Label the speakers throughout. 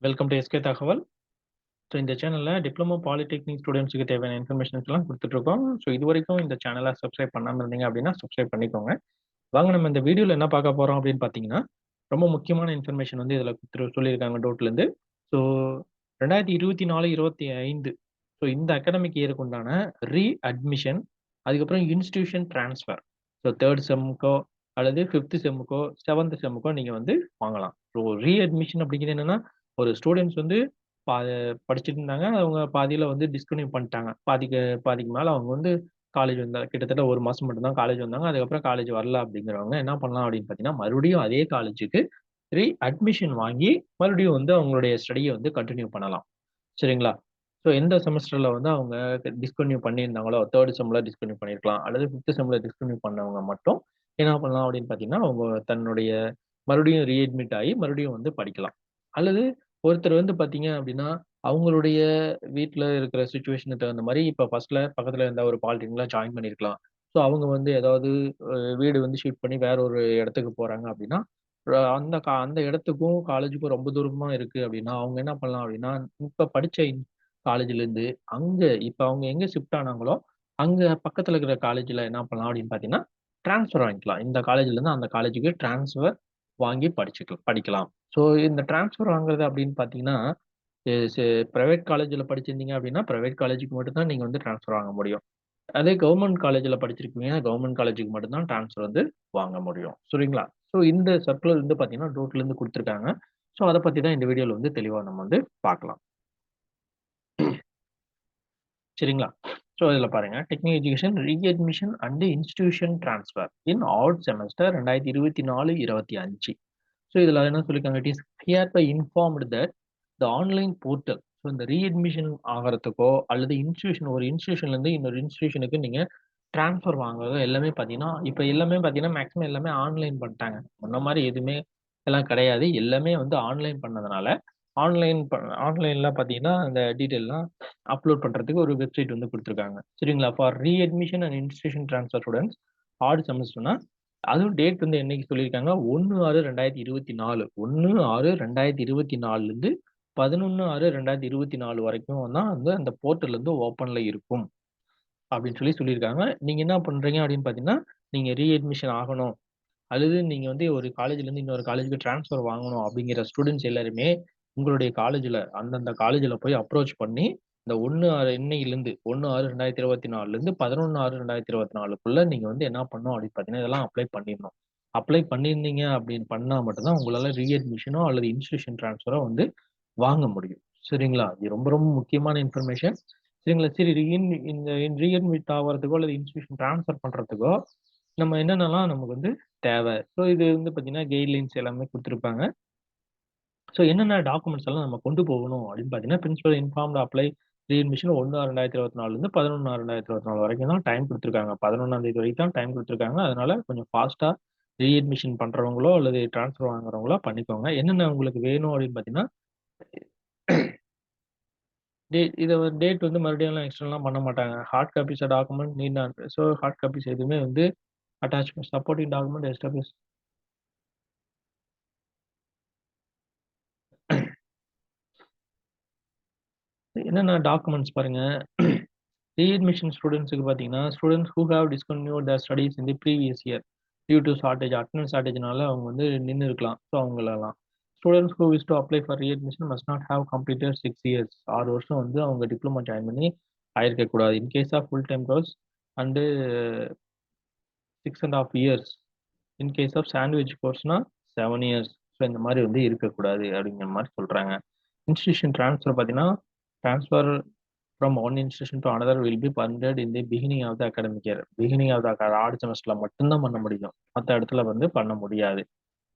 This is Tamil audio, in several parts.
Speaker 1: வெல்கம் டு எஸ்கே தகவல். ஸோ இந்த சேனல்ல டிப்ளமோ பாலிடெக்னிக் ஸ்டூடெண்ட்ஸ்க்கு தேவையான இன்ஃபர்மேஷன்ஸ்லாம் குடுத்துட்டுருக்கோம். ஸோ இதுவரைக்கும் இந்த சேனல சப்ஸ்கிரைப் பண்ணாம இருந்தீங்க அப்படின்னா, சப்ஸ்கிரைப் பண்ணிக்கோங்க. வாங்க நம்ம இந்த வீடியோல என்ன பார்க்க போறோம் அப்படின்னு பார்த்தீங்கன்னா, ரொம்ப முக்கியமான இன்ஃபர்மேஷன் வந்து இதுல சொல்லியிருக்காங்க டோட்லேருந்து. ஸோ 2024, 25 ஸோ இந்த அகாடமிக் இயருக்கு உண்டான அட்மிஷன், அதுக்கப்புறம் இன்ஸ்டிடியூஷன் ட்ரான்ஸ்ஃபர். ஸோ 3 செம்முக்கோ அல்லது 5த் செம்முக்கோ, 7த் செம்முக்கோ நீங்க வந்து வாங்கலாம். ஸோ அட்மிஷன் அப்படிங்கிறது என்னன்னா, ஒரு ஸ்டூடண்ட்ஸ் வந்து பா படிச்சுட்டு இருந்தாங்க. அவங்க பாதியில வந்து டிஸ்கன்டின்யூ பண்ணிட்டாங்க. பாதிக்கு மேல அவங்க வந்து காலேஜ் வந்தா கிட்டத்தட்ட 1 மாசம் மட்டும் தான் காலேஜ் வந்தாங்க. அதுக்கப்புறம் காலேஜ் வரல அப்படிங்கிறவங்க என்ன பண்ணலாம் அப்படின்னு பார்த்தீங்கன்னா, மறுபடியும் அதே காலேஜுக்கு அட்மிஷன் வாங்கி மறுபடியும் வந்து அவங்களுடைய ஸ்டடிய வந்து கன்டின்யூ பண்ணலாம். சரிங்களா? ஸோ எந்த செமஸ்டர்ல வந்து அவங்க டிஸ்கன்டின்யூ பண்ணியிருந்தாங்களோ, 3 செம்ல டிஸ்கன்டின்யூ பண்ணியிருக்கலாம். அல்லது 5த் செம்ல டிஸ்கன்டின்யூ பண்ணவங்க மட்டும் என்ன பண்ணலாம் அப்படின்னு பார்த்தீங்கன்னா, அவங்க தன்னுடைய மறுபடியும் ரீஅட்மிட் ஆயி மறுபடியும் வந்து படிக்கலாம். அல்லது ஒருத்தர் வந்து பார்த்தீங்க அப்படின்னா, அவங்களுடைய வீட்ல இருக்கிற சிச்சுவேஷனுக்கு தகுந்த மாரி இப்ப ஃபர்ஸ்ட்ல பக்கத்துல இருந்த ஒரு பாலிடெக்னிக்ல ஜாயின் பண்ணியிருக்கலாம். ஸோ அவங்க வந்து ஏதாவது வீடு வந்து ஷிஃப்ட் பண்ணி வேற ஒரு இடத்துக்கு போறாங்க அப்படின்னா, அந்த இடத்துக்கும் காலேஜுக்கும் ரொம்ப தூரமா இருக்கு அப்படின்னா, அவங்க என்ன பண்ணலாம் அப்படின்னா, இப்ப படிச்ச காலேஜ்லேருந்து இப்ப அவங்க எங்க ஷிஃப்ட் ஆனாங்களோ, அங்க பக்கத்துல இருக்கிற காலேஜ்ல என்ன பண்ணலாம் அப்படின்னு பார்த்தீங்கன்னா, ட்ரான்ஸ்ஃபர் வாங்கிக்கலாம். இந்த காலேஜ்லேருந்து அந்த காலேஜுக்கு ட்ரான்ஸ்ஃபர் வாங்கி படிக்கலாம். ஸோ இந்த ட்ரான்ஸ்ஃபர் வாங்குறது அப்படின்னு பார்த்தீங்கன்னா, எ செ பிரைவேட் காலேஜ்ல படிச்சிருந்தீங்க அப்படின்னா, பிரைவேட் காலேஜுக்கு மட்டும் தான் நீங்க வந்து ட்ரான்ஸ்ஃபர் வாங்க முடியும். அதே கவர்ன்மென்ட் காலேஜ்ல படிச்சிருக்கீங்கன்னா, கவர்ன்மென்ட் காலேஜுக்கு மட்டும் தான் ட்ரான்ஸ்ஃபர் வந்து வாங்க முடியும். சரிங்களா? ஸோ இந்த சர்க்குலர் வந்து பார்த்தீங்கன்னா, டோட்லேருந்து குடுத்துருக்காங்க. ஸோ அத பத்தி தான் இந்த வீடியோல வந்து தெளிவா நம்ம வந்து பார்க்கலாம். சரிங்களா? ஸோ இதுல பாருங்க. Technical education readmission and institution transfer in odd semester 2024, 25. So இதுல என்ன சொல்லியிருக்காங்க, it is hereby informed that the online portal. So இந்த ரீஅட்மிஷன் ஆகறதுக்கோ அல்லது ஒரு இன்ஸ்டிடியூஷன்லேருந்து இன்னொரு இன்ஸ்டிடியூஷனுக்கு நீங்க ட்ரான்ஸ்ஃபர் வாங்குறதோ எல்லாமே பார்த்தீங்கன்னா, இப்ப எல்லாமே பார்த்தீங்கன்னா, மேக்ஸிமம் எல்லாமே ஆன்லைன் பண்ணிட்டாங்க. முன்ன மாரி எதுவுமே எல்லாம் கிடையாது. எல்லாமே வந்து ஆன்லைன் பண்ணதுனால, ஆன்லைன் ப ஆன்லைன்ல பார்த்தீங்கன்னா, அந்த டீட்டெயில்லாம் அப்லோட் பண்றதுக்கு ஒரு வெப்சைட் வந்து குடுத்துருக்காங்க. சரிங்களா? For readmission and institution transfer students odd செமஸ்டர்னா அதுவும் டேட் வந்து என்னைக்கு சொல்லியிருக்காங்க, 1/6/2024 1/6/2024லேருந்து 11/6/2024 வரைக்கும் தான் வந்து அந்த போர்ட்டல் வந்து ஓப்பன்ல இருக்கும். அப்படின்னு சொல்லியிருக்காங்க. நீங்க என்ன பண்றீங்க அப்படின்னு பார்த்தீங்கன்னா, நீங்க ரீஅட்மிஷன் ஆகணும். அல்லது நீங்க வந்து ஒரு காலேஜ்லேருந்து இன்னொரு காலேஜ்க்கு ட்ரான்ஸ்ஃபர் வாங்கணும் அப்படிங்கிற ஸ்டூடண்ட்ஸ் எல்லாருமே, உங்களுடைய அந்தந்த காலேஜ்ல போய் அப்ரோச் பண்ணி, இந்த 1/6 இன்னையிலிருந்து 1/6/2024லேருந்து 11/6/2024க்குள்ள நீங்க வந்து என்ன பண்ணணும் அப்படின்னு பார்த்தீங்கன்னா, இதெல்லாம் அப்ளை பண்ணிடணும். அப்ளை பண்ணியிருந்தீங்க அப்படின்னு பண்ணா மட்டும் தான் உங்களால ரீஅட்மிஷனோ அல்லது இன்ஸ்டிடியூஷன் ட்ரான்ஸ்ஃபரோ வந்து வாங்க முடியும். சரிங்களா? இது ரொம்ப ரொம்ப முக்கியமான இன்ஃபர்மேஷன். சரிங்களா? சரி இந்த ரீஅட்மிட் ஆவறதுக்கோ அல்லது இன்ஸ்டிடியூஷன் ட்ரான்ஸ்ஃபர் பண்றதுக்கோ, நம்ம என்னென்னலாம் நமக்கு வந்து தேவை. ஸோ இது வந்து பார்த்தீங்கன்னா, கைட்லைன்ஸ் எல்லாமே குடுத்துருப்பாங்க. ஸோ என்னென்ன டாக்குமெண்ட்ஸ் எல்லாம் நம்ம கொண்டு போகணும் அப்படின்னு பார்த்தீங்கன்னா, பிரின்சிபல் இன்ஃபார்ம்ட் அப்ளை ரீஅட்மிஷன் 1/6/2024லேருந்து 11/6/2024 வரைக்கும் தான் டைம் குடுத்துருக்காங்க. 11ஆம் தேதி வரைக்கும் தான் டைம் குடுத்துருக்காங்க. அதனால கொஞ்சம் ஃபாஸ்ட்டா ரீஅட்மிஷன் பண்றவங்களோ அல்லது ட்ரான்ஸ்ஃபர் வாங்குறவங்களோ பண்ணிக்கோங்க. என்னென்ன உங்களுக்கு வேணும் அப்படின்னு பார்த்தீங்கன்னா, டேட் வந்து மறுபடியும்லாம் எக்ஸ்டென்லாம் பண்ண மாட்டாங்க. Hard copies of document need not so hard copies எதுவுமே வந்து அட்டாச்மென்ட் சப்போர்ட்டிங் டாக்குமெண்ட் எஸ்டாப்ளிஷ் என்னென்ன டாக்குமெண்ட்ஸ் பாருங்க. ரீஅட்மிஷன் ஸ்டூடண்ட்ஸ்க்கு பார்த்தீங்கன்னா, students who have discontinued their studies in the previous year due to attendance ஷார்டேஜ்னால அவங்க வந்து நின்னு இருக்கலாம். ஸோ அவங்களலாம். Students who wish to apply for readmission must not have completed 6 years. 6 வருஷம் வந்து அவங்க டிப்ளமோ ஜாயின் பண்ணி ஆயிருக்கக்கூடாது. In case of full time course and 6 1/2 years. In case of sandwich கோர்ஸ்னா 7 இயர்ஸ். ஸோ இந்த மாரி வந்து இருக்கக்கூடாது அப்படிங்கிற மாரி சொல்றாங்க. இன்ஸ்டிடியூஷன் ட்ரான்ஸ்ஃபர் பார்த்தீங்கன்னா, transfer from one institution to another will be permitted in the beginning of the academic year. Beginning of the odd செமஸ்டர்ல மட்டும் தான் பண்ண முடியும். மத்த இடத்துல வந்து பண்ண முடியாது.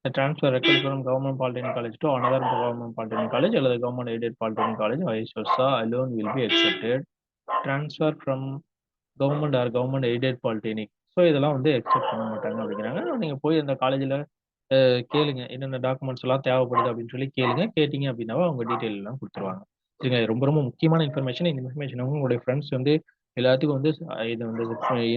Speaker 1: The transfer required from government polytechnic college to another government polytechnic college அல்லது government aided polytechnic college vice versa alone will be accepted. Transfer from government or government aided polytechnic. So இதெல்லாம் வந்து அக்செப்ட் பண்ண மாட்டாங்க அப்படிங்கிறாங்க. நீங்க போய் அந்த காலேஜ்ல கேளுங்க. என்னென்ன டாக்குமெண்ட்ஸ் எல்லாம் தேவைப்படுது அப்படின்னு சொல்லி கேளுங்க. கேட்டீங்க அப்படின்னாவா அவங்க டீட்டெயில் எல்லாம் குடுத்துருவாங்க. சரிங்க. இது ரொம்ப ரொம்ப முக்கியமான இன்ஃபர்மேஷன். இந்த இன்ஃபர்மேஷன் வந்து உங்களுடைய ஃப்ரெண்ட்ஸ் வந்து எல்லாத்துக்கும் வந்து இது வந்து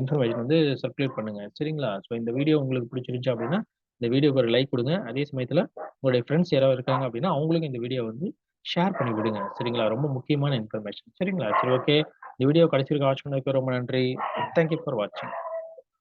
Speaker 1: இன்ஃபர்மேஷன் வந்து சர்க்குலேட் பண்ணுங்க. சரிங்களா? ஸோ இந்த வீடியோ உங்களுக்கு பிடிச்சிருந்துச்சு அப்படின்னா, இந்த வீடியோக்கு ஒரு லைக் குடுங்க. அதே சமயத்துல உங்களுடைய ஃப்ரெண்ட்ஸ் யாராவது இருக்காங்க அப்படின்னா, அவங்களுக்கும் இந்த வீடியோ வந்து ஷேர் பண்ணி விடுங்க. சரிங்களா? ரொம்ப முக்கியமான இன்ஃபர்மேஷன். சரிங்களா? சரி ஓகே. இந்த வீடியோ கடைசி வரைக்கும் வாட்ச் பண்ணதுக்கு ரொம்ப நன்றி. தேங்க் யூ ஃபார் வாட்சிங்.